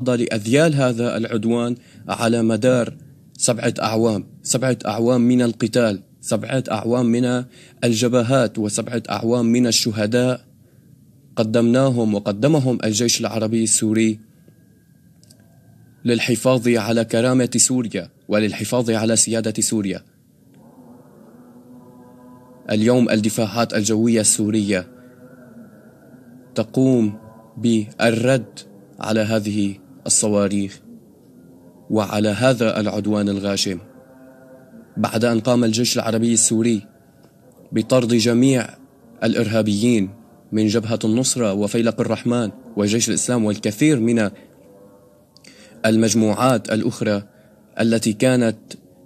لأذيال هذا العدوان على مدار 7 أعوام، 7 أعوام من القتال، 7 أعوام من الجبهات، و7 أعوام من الشهداء قدمناهم وقدمهم الجيش العربي السوري للحفاظ على كرامة سوريا وللحفاظ على سيادة سوريا. اليوم الدفاعات الجوية السورية تقوم بالرد على هذه الصواريخ وعلى هذا العدوان الغاشم، بعد أن قام الجيش العربي السوري بطرد جميع الإرهابيين من جبهة النصرة وفيلق الرحمن وجيش الإسلام والكثير من المجموعات الأخرى التي كانت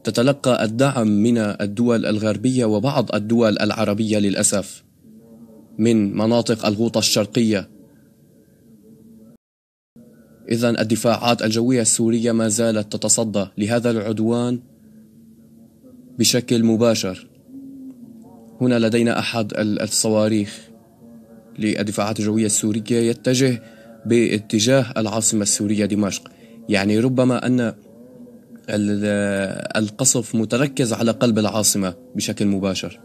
تتلقى الدعم من الدول الغربية وبعض الدول العربية للأسف من مناطق الغوطة الشرقية. إذن الدفاعات الجوية السورية ما زالت تتصدى لهذا العدوان بشكل مباشر. هنا لدينا أحد الصواريخ للدفاعات الجوية السورية يتجه باتجاه العاصمة السورية دمشق، يعني ربما أن القصف متركز على قلب العاصمة بشكل مباشر.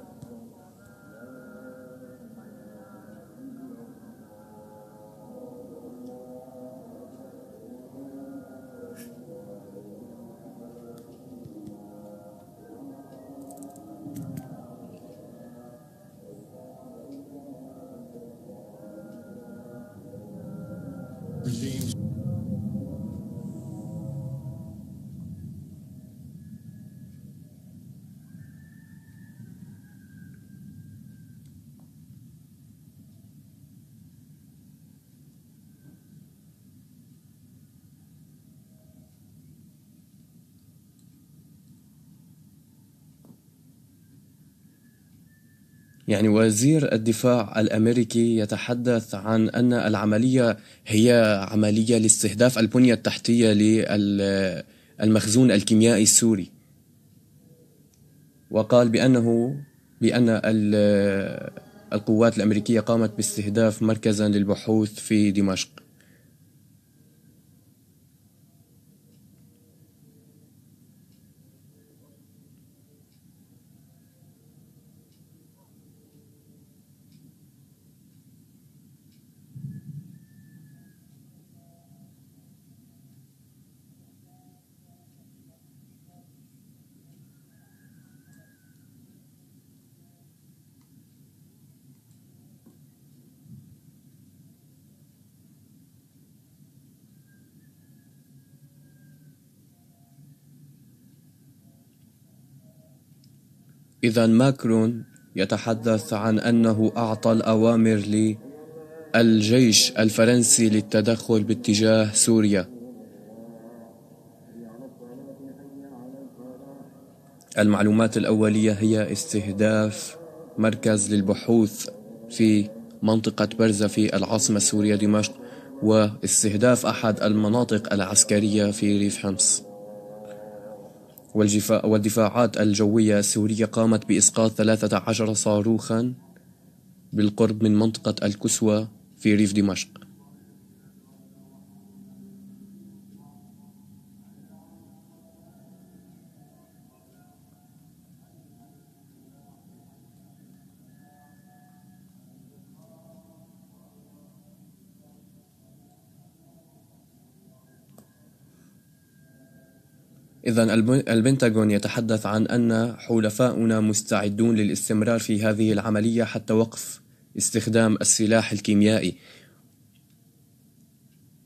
يعني وزير الدفاع الأمريكي يتحدث عن أن العملية هي عملية لاستهداف البنية التحتية للمخزون الكيميائي السوري، وقال بأن القوات الأمريكية قامت باستهداف مركزا للبحوث في دمشق. إذا ماكرون يتحدث عن أنه أعطى الأوامر للجيش الفرنسي للتدخل باتجاه سوريا. المعلومات الأولية هي استهداف مركز للبحوث في منطقة برزة في العاصمة السورية دمشق، واستهداف أحد المناطق العسكرية في ريف حمص. والدفاعات الجوية السورية قامت بإسقاط 13 صاروخا بالقرب من منطقة الكسوة في ريف دمشق. إذن البنتاغون يتحدث عن أن حلفاؤنا مستعدون للاستمرار في هذه العملية حتى وقف استخدام السلاح الكيميائي،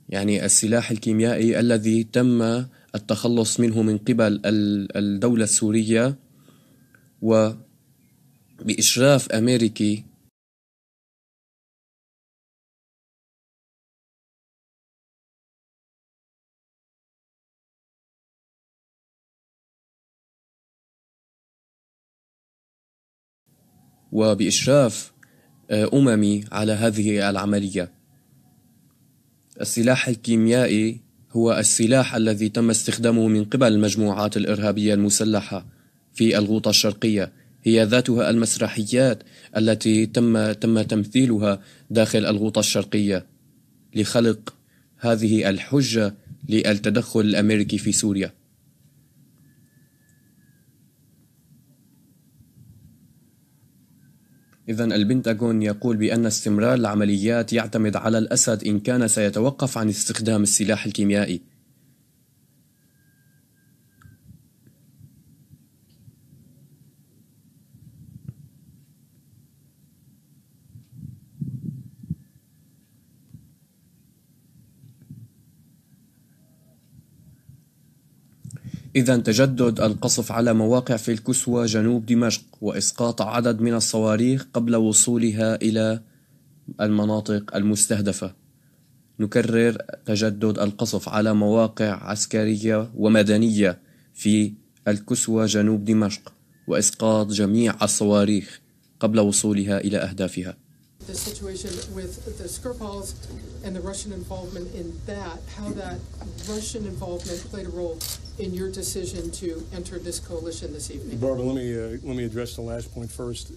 يعني السلاح الكيميائي الذي تم التخلص منه من قبل الدولة السورية وبإشراف أمريكي. وبإشراف أممي على هذه العملية. السلاح الكيميائي هو السلاح الذي تم استخدامه من قبل المجموعات الإرهابية المسلحة في الغوطة الشرقية، هي ذاتها المسرحيات التي تم تمثيلها داخل الغوطة الشرقية لخلق هذه الحجة للتدخل الأمريكي في سوريا. إذن البنتاغون يقول بأن استمرار العمليات يعتمد على الأسد إن كان سيتوقف عن استخدام السلاح الكيميائي. إذن تجدد القصف على مواقع في الكسوة جنوب دمشق وإسقاط عدد من الصواريخ قبل وصولها إلى المناطق المستهدفة. نكرر: تجدد القصف على مواقع عسكرية ومدنية في الكسوة جنوب دمشق وإسقاط جميع الصواريخ قبل وصولها إلى أهدافها. The situation with the Skripals and the Russian involvement in that, how that Russian involvement played a role in your decision to enter this coalition this evening. Barbara, let me address the last point first.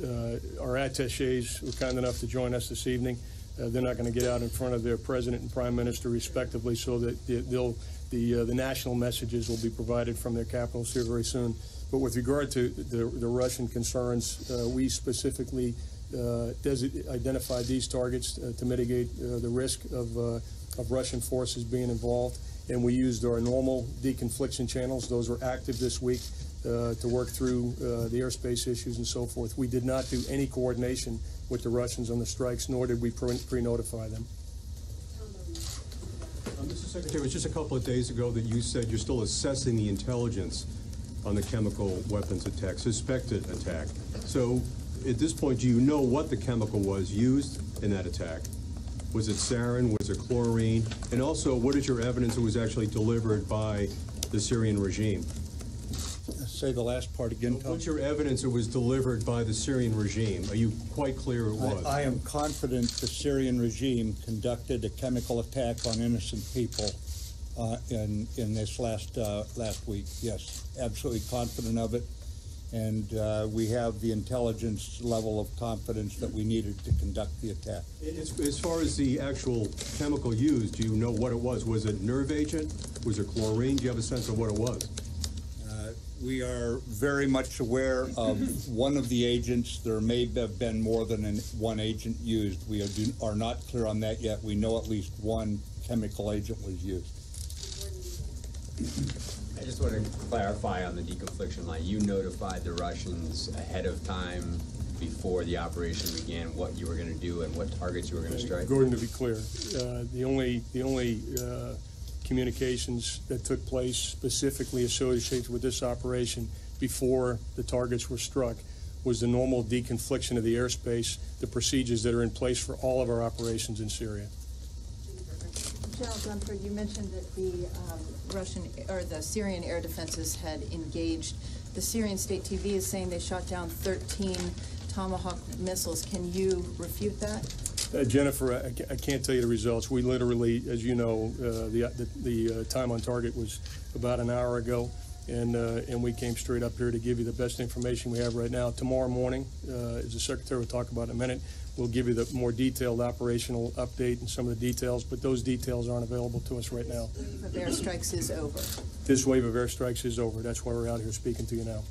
Our attachés were kind enough to join us this evening. They're not going to get out in front of their president and prime minister respectively, so that the national messages will be provided from their capitals here very soon. But with regard to the Russian concerns, we specifically identified these targets to mitigate the risk of Russian forces being involved, and we used our normal deconfliction channels. Those were active this week to work through the airspace issues and so forth. We did not do any coordination with the Russians on the strikes, nor did we pre-notify them. Mr. Secretary, it was just a couple of days ago that you said you're still assessing the intelligence on the chemical weapons attack, suspected attack. So at this point, do you know what the chemical was used in that attack? Was it sarin? Was it chlorine? And also, what is your evidence it was actually delivered by the Syrian regime? Say the last part again, Tom. What's your evidence it was delivered by the Syrian regime? Are you quite clear it was? I am confident the Syrian regime conducted a chemical attack on innocent people in this last week. Yes, absolutely confident of it. And we have the intelligence level of confidence that we needed to conduct the attack. As far as the actual chemical used, do you know what it was? Was it nerve agent? Was it chlorine? Do you have a sense of what it was? We are very much aware of one of the agents. There may have been more than one agent used. We are not clear on that yet. We know at least one chemical agent was used. I just want to clarify on the deconfliction line. You notified the Russians ahead of time before the operation began what you were going to do and what targets you were going to strike? Gordon, to be clear, the only communications that took place specifically associated with this operation before the targets were struck was the normal deconfliction of the airspace, the procedures that are in place for all of our operations in Syria. General Dunford, you mentioned that the Syrian air defenses had engaged. The Syrian state TV is saying they shot down 13 Tomahawk missiles. Can you refute that? Jennifer, I can't tell you the results. We literally, as you know, the time on target was about an hour ago, and we came straight up here to give you the best information we have right now. Tomorrow morning, as the Secretary will talk about in a minute, we'll give you the more detailed operational update and some of the details, but those details aren't available to us right now. This wave of airstrikes is over. This wave of airstrikes is over. That's why we're out here speaking to you now.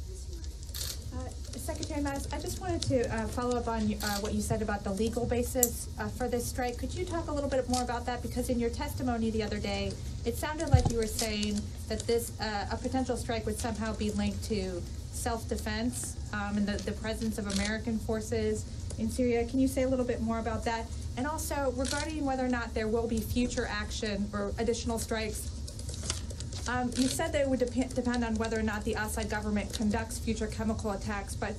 Secretary Mattis, I just wanted to follow up on what you said about the legal basis for this strike. Could you talk a little bit more about that? Because in your testimony the other day, it sounded like you were saying that this a potential strike would somehow be linked to self-defense and the presence of American forces in Syria. Can you say a little bit more about that? And also regarding whether or not there will be future action or additional strikes. You said that it would depend on whether or not the Assad government conducts future chemical attacks, but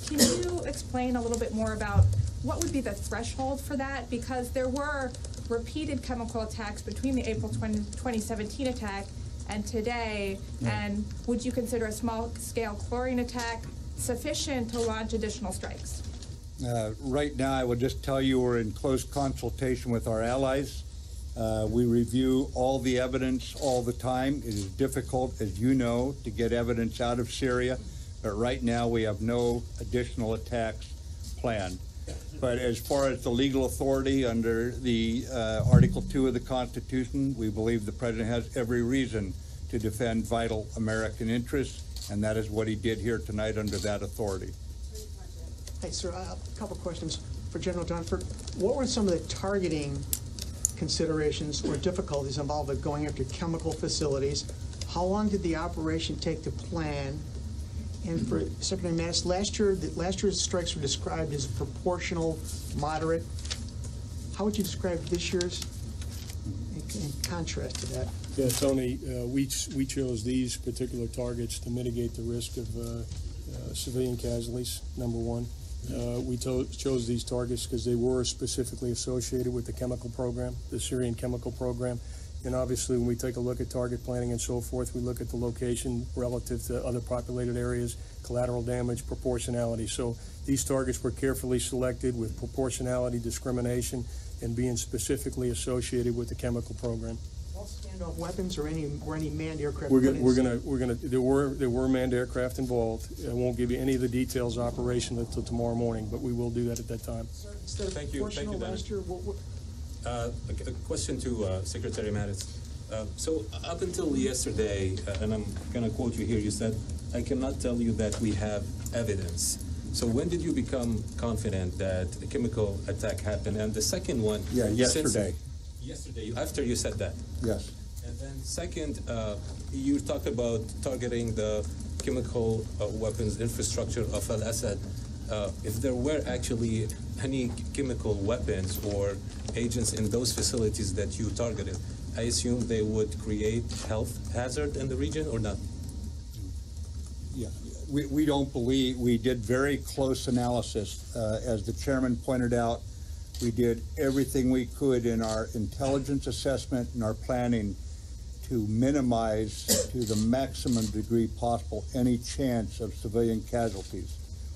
can you explain a little bit more about what would be the threshold for that? Because there were repeated chemical attacks between the April 2017 attack and today, and would you consider a small-scale chlorine attack sufficient to launch additional strikes? Right now, I will just tell you we're in close consultation with our allies. We review all the evidence all the time. It is difficult, as you know, to get evidence out of Syria, but right now we have no additional attacks planned. But as far as the legal authority under the Article 2 of the Constitution, we believe the President has every reason to defend vital American interests, and that is what he did here tonight under that authority. Hey, sir, I have a couple questions for General Dunford. What were some of the targeting considerations or difficulties involved with going after chemical facilities? How long did the operation take to plan? And for Secretary Mattis, last year's strikes were described as proportional, moderate. How would you describe this year's in contrast to that? Yeah, Tony, we chose these particular targets to mitigate the risk of civilian casualties, number one. We chose these targets because they were specifically associated with the chemical program, the Syrian chemical program. And obviously, when we take a look at target planning and so forth, we look at the location relative to other populated areas, collateral damage, proportionality. So these targets were carefully selected with proportionality, discrimination, and being specifically associated with the chemical program. All standoff weapons or any manned aircraft? There were manned aircraft involved. I won't give you any of the details operational until tomorrow morning, but we will do that at that time. Instead of proportional last year, A question to Secretary Mattis. So up until yesterday, and I'm going to quote you here, you said, "I cannot tell you that we have evidence." So when did you become confident that a chemical attack happened? And the second one, yesterday. Yesterday, after you said that. Yes. And then second, you talked about targeting the chemical weapons infrastructure of Al-Assad. If there were actually any chemical weapons or agents in those facilities that you targeted, I assume they would create health hazard in the region or not? Yeah, we don't believe. We did very close analysis. As the chairman pointed out, we did everything we could in our intelligence assessment and our planning to minimize to the maximum degree possible any chance of civilian casualties.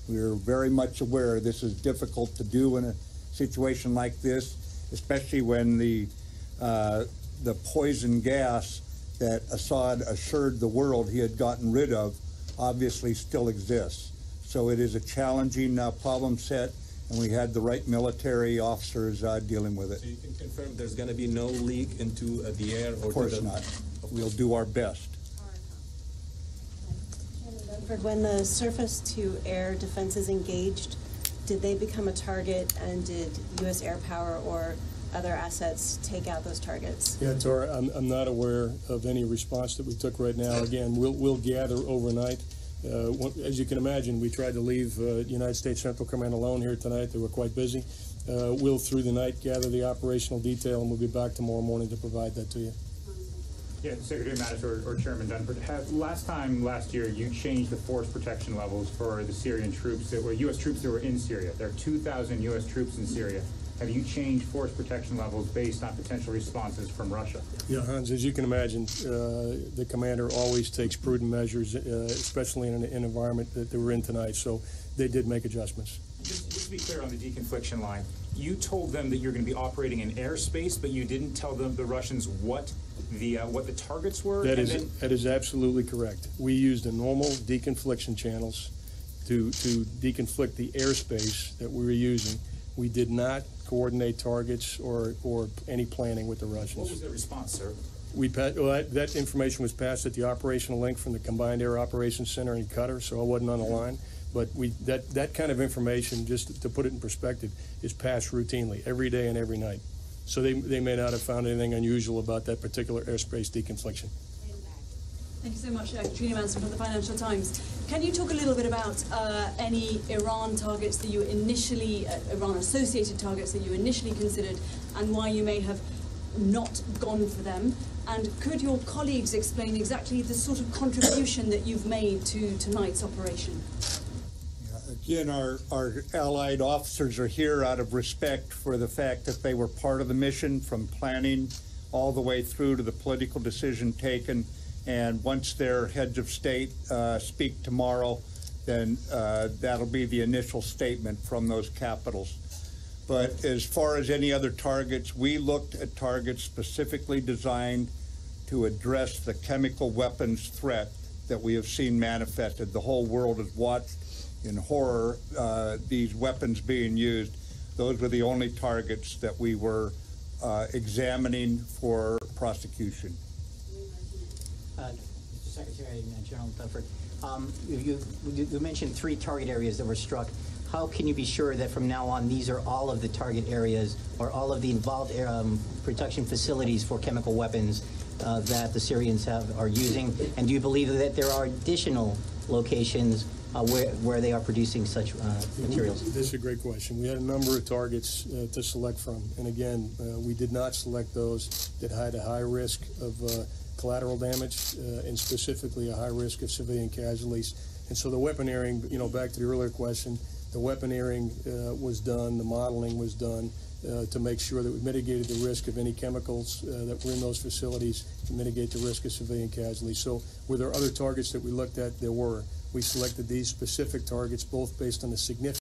We are very much aware this is difficult to do in a situation like this, especially when the poison gas that Assad assured the world he had gotten rid of obviously still exists. So it is a challenging problem set, and we had the right military officers dealing with it. So you can confirm there's going to be no leak into the air? Or of course not. We'll do our best. When the surface-to-air defenses engaged, did they become a target, and did U.S. air power or other assets take out those targets? Yeah, Tora, I'm not aware of any response that we took right now. Again, we'll gather overnight. As you can imagine, we tried to leave United States Central Command alone here tonight. They were quite busy. We'll, through the night, gather the operational detail, and we'll be back tomorrow morning to provide that to you. Yeah, Secretary Mattis or Chairman Dunford, last year, you changed the force protection levels for the Syrian troops that were U.S. troops that were in Syria. There are 2,000 U.S. troops in Syria. Have you changed force protection levels based on potential responses from Russia? Yeah, Hans, as you can imagine, the commander always takes prudent measures, especially in an environment that we're in tonight. So they did make adjustments. Just to be clear on the deconfliction line, you told them that you're going to be operating in airspace, but you didn't tell them, the Russians, what the targets were? That is absolutely correct. We used the normal deconfliction channels to deconflict the airspace that we were using. We did not coordinate targets or any planning with the Russians. What was their response, sir? That information was passed at the operational link from the Combined Air Operations Center in Qatar, so I wasn't on the line. But that kind of information, just to put it in perspective, is passed routinely every day and every night. So they may not have found anything unusual about that particular airspace deconfliction. Thank you so much, Katrina Manson from the Financial Times. Can you talk a little bit about any Iran targets that you initially, Iran-associated targets that you initially considered, and why you may have not gone for them? And could your colleagues explain exactly the sort of contribution that you've made to tonight's operation? Again, our allied officers are here out of respect for the fact that they were part of the mission from planning all the way through to the political decision taken. And once their heads of state speak tomorrow, then that'll be the initial statement from those capitals. But as far as any other targets, we looked at targets specifically designed to address the chemical weapons threat that we have seen manifested. The whole world has watched in horror these weapons being used. Those were the only targets that we were examining for prosecution. Secretary and General Dunford, you mentioned 3 target areas that were struck. How can you be sure that from now on these are all of the target areas or all of the involved production facilities for chemical weapons that the Syrians are using? And do you believe that there are additional locations where they are producing such materials? This is a great question. We had a number of targets to select from. And again, we did not select those that had a high risk of collateral damage and specifically a high risk of civilian casualties. And so the weaponeering, back to the earlier question, the weaponeering was done, the modeling was done to make sure that we mitigated the risk of any chemicals that were in those facilities to mitigate the risk of civilian casualties. So were there other targets that we looked at? There were. We selected these specific targets both based on the significance